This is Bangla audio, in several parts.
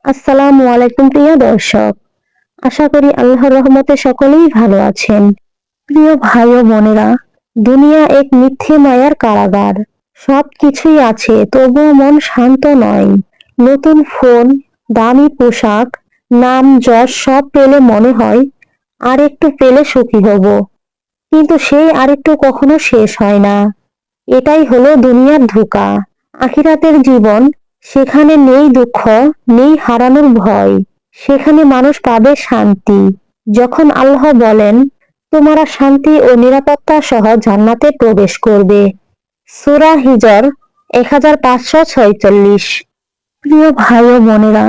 আসসালামু আলাইকুম প্রিয় দর্শক। আশা করি আল্লাহর রহমতে সকলেই ভালো আছেন। প্রিয় ভাই ও বোনেরা, দুনিয়া এক মিথ্যে মায়ার কারাগার। সবকিছুই আছে, তবুও মন শান্ত নয়। নতুন ফোন, দামি পোশাক, নাম যশ সব পেলে মনে হয় আর একটু পেলে সুখী হব, কিন্তু সেই আরেকটু কখনো শেষ হয় না। এটাই হলো দুনিয়ার ধোঁকা। আখিরাতের জীবন, সেখানে নেই দুঃখ, নেই হারানোর ভয়। সেখানে মানুষ পাবে শান্তি, যখন আল্লাহ বলেন, তোমরা শান্তি ও নিরাপত্তা সহ জান্নাতে প্রবেশ করবে। সূরা হিজর 1546। প্রিয় ভাই ও বোনেরা,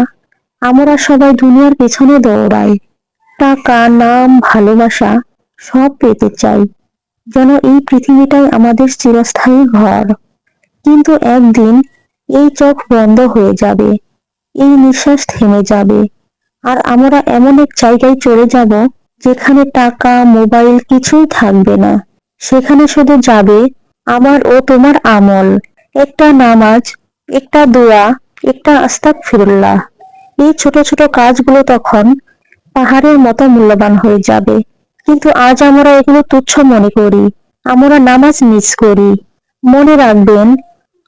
আমরা সবাই দুনিয়ার পেছনে দৌড়াই। টাকা, নাম, ভালোবাসা সব পেতে চাই, যেন এই পৃথিবীটাই আমাদের চিরস্থায়ী ঘর। কিন্তু একদিন এই চোখ বন্ধ হয়ে যাবে, এই নিঃশ্বাস থেমে যাবে, আর আমরা এমন এক জায়গায় চলে যাব যেখানে টাকা, মোবাইল কিছুই থাকবে না। সেখানে শুধু যাবে আমার ও তোমার আমল, একটা নামাজ, একটা দোয়া, একটা আস্তাগফিরুল্লাহ। এই ছোট ছোট কাজগুলো তখন পাহাড়ের মতো মূল্যবান হয়ে যাবে। কিন্তু আজ আমরা এগুলো তুচ্ছ মনে করি, আমরা নামাজ মিস করি। মনে রাখবেন,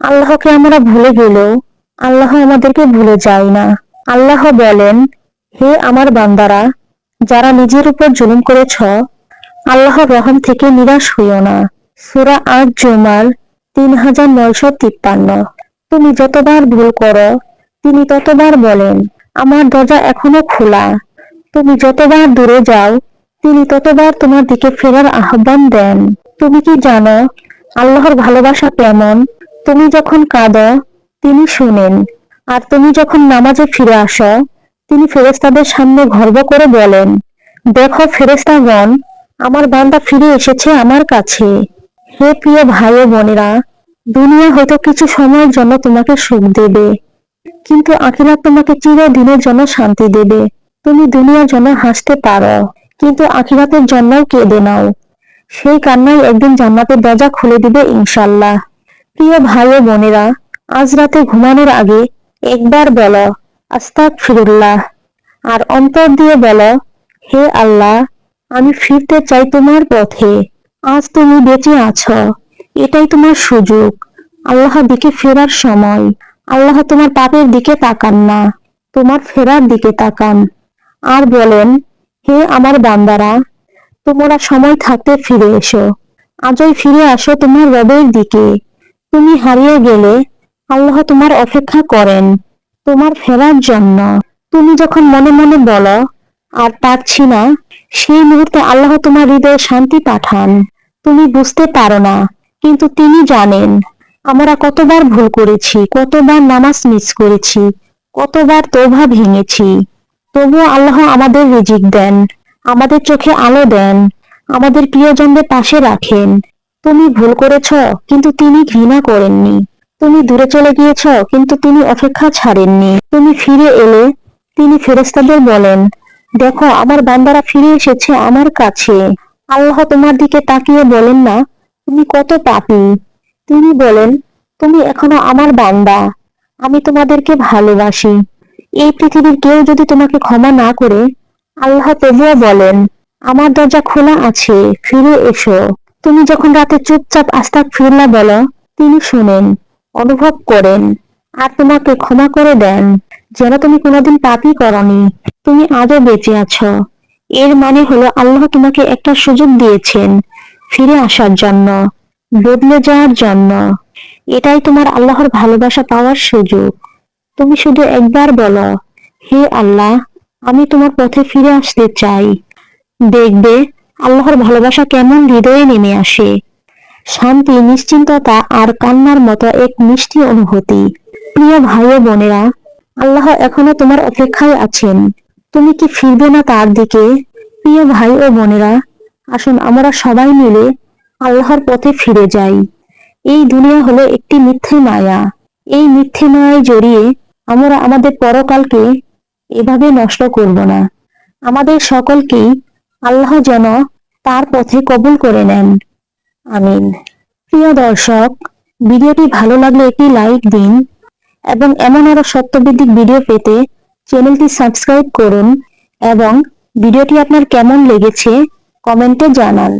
আল্লাহকে আমরা ভুলে গেলেও আল্লাহ আমাদেরকে ভুলে যায় না। আল্লাহ বলেন, হে আমার বান্দারা, যারা নিজের উপর জুলুম করেছ, আল্লাহর রহম থেকে নিরাশ হইও না। সূরা আজ-জুমার 3953। তুমি যতবার ভুল করো, তিনি ততবার বলেন, আমার দরজা এখনো খোলা। তুমি যতবার দূরে যাও, তিনি ততবার তোমার দিকে ফেরার আহ্বান দেন। তুমি কি জানো আল্লাহর ভালোবাসা কেমন? তুমি যখন কাঁদো, তিনি শুনেন, আর তুমি যখন নামাজে ফিরে আসো, তিনি ফেরেশতাদের সামনে গর্ব করে বলেন, দেখো ফেরেশতাগণ, আমার বান্দা ফিরে এসেছে আমার কাছে। হে প্রিয় ভাই ও বোনেরা, দুনিয়া হয়তো কিছু সময়ের জন্য তোমাকে সুখ দেবে, কিন্তু আখিরাত তোমাকে চিরদিনের জন্য শান্তি দেবে। তুমি দুনিয়ার জন্য হাসতে পারো, কিন্তু আখিরাতের জন্যও কেঁদে নাও। সেই কান্নাই একদিন জান্নাতের দরজা খুলে দিবে ইনশাল্লাহ। প্রিয় ভাই ও বোনেরা, আজ রাতে ঘুমানোর আগে একবার বলো আস্তাগফিরুল্লাহ, আর অন্তর দিয়ে বলো, হে আল্লাহ, আমি ফিরতে চাই তোমার পথে। আজ তুমি বেঁচে আছো, এটাই তোমার সুযোগ। আল্লাহর দিকে ফেরার সময়। আল্লাহ তোমার পাপের দিকে তাকান না, তোমার ফেরার দিকে তাকান, আর বলেন, হে আমার বান্দারা, তোমরা সময় থাকতে ফিরে এসো। আজই ফিরে আসো তোমার রবের দিকে। তুমি হারিয়ে গেলে আল্লাহ তোমার অপেক্ষা করেন তোমার ফেরার জন্য। তুমি যখন মনে মনে বলো আর পারছি না, সেই মুহূর্তে আল্লাহ তোমার হৃদয়ে শান্তি পাঠান। তুমি বুঝতে পারো না, কিন্তু তিনি জানেন। আমরা কতবার ভুল করেছি, কতবার নামাজ মিস করেছি, কতবার তওবা ভেঙেছি, তবুও আল্লাহ আমাদের রিজিক দেন, আমাদের চোখে আলো দেন, আমাদের প্রিয়জনদের পাশে রাখেন। তুমি ভুল করেছ, কিন্তু তিনি ঘৃণা করেননি। তুমি দূরে চলে গিয়েছ, কিন্তু তিনি অপেক্ষা ছাড়েননি। তুমি ফিরে এলে তিনি ফেরেশতাদের বলেন, দেখো আমার বান্দারা ফিরে এসেছে আমার কাছে। আল্লাহ তোমার দিকে তাকিয়ে বলেন না, তুমি কত পাপী। তিনি বলেন, তুমি এখনো আমার বান্দা, আমি তোমাদেরকে ভালোবাসি। এই পৃথিবীর কেউ যদি তোমাকে ক্ষমা না করে, আল্লাহ তবুও বলেন, আমার দরজা খোলা আছে, ফিরে এসো। তুমি যখন রাতে চুপচাপ আস্তাগফিরুল্লাহ বলো, তিনি শুনেন, অনুভব করেন, আর তোমাকে ক্ষমা করে দেন, যেন তুমি কোনোদিন পাপই করনি। তুমি আজও বেঁচে আছো, এর মানে হলো আল্লাহ তোমাকে একটা সুযোগ দিয়েছেন ফিরে আসার জন্য, বদলে যাওয়ার জন্য। এটাই তোমার আল্লাহর ভালোবাসা পাওয়ার সুযোগ। তুমি শুধু একবার বলো, হে আল্লাহ, আমি তোমার পথে ফিরে আসতে চাই। দেখবে আল্লাহর ভালোবাসা কেমন হৃদয়ে নেমে আসে। শান্তি, নিশ্চিন্ততা আর কান্নার মতো এক মিষ্টি অনুভূতি। প্রিয় ভাই ও বোনেরা, আল্লাহ এখনো তোমার অপেক্ষায় আছেন। তুমি কি ফিরবে না তার দিকে? প্রিয় ভাই ও বোনেরা, আসুন আমরা সবাই মিলে আল্লাহর পথে ফিরে যাই। এই দুনিয়া হলো একটি মিথ্যে মায়া। এই মিথ্যে মায়ায় জড়িয়ে আমরা আমাদের পরকালকে এভাবে নষ্ট করব না। আমাদের সকলকেই আল্লাহ যেন তার পথে কবুল করে নেন। আমিন। প্রিয় দর্শক, ভিডিওটি ভালো লাগলে একটি লাইক দিন, এবং এমন আরো সত্যভিত্তিক ভিডিও পেতে চ্যানেলটি সাবস্ক্রাইব করুন এবং ভিডিওটি আপনার কেমন লেগেছে কমেন্টে জানান।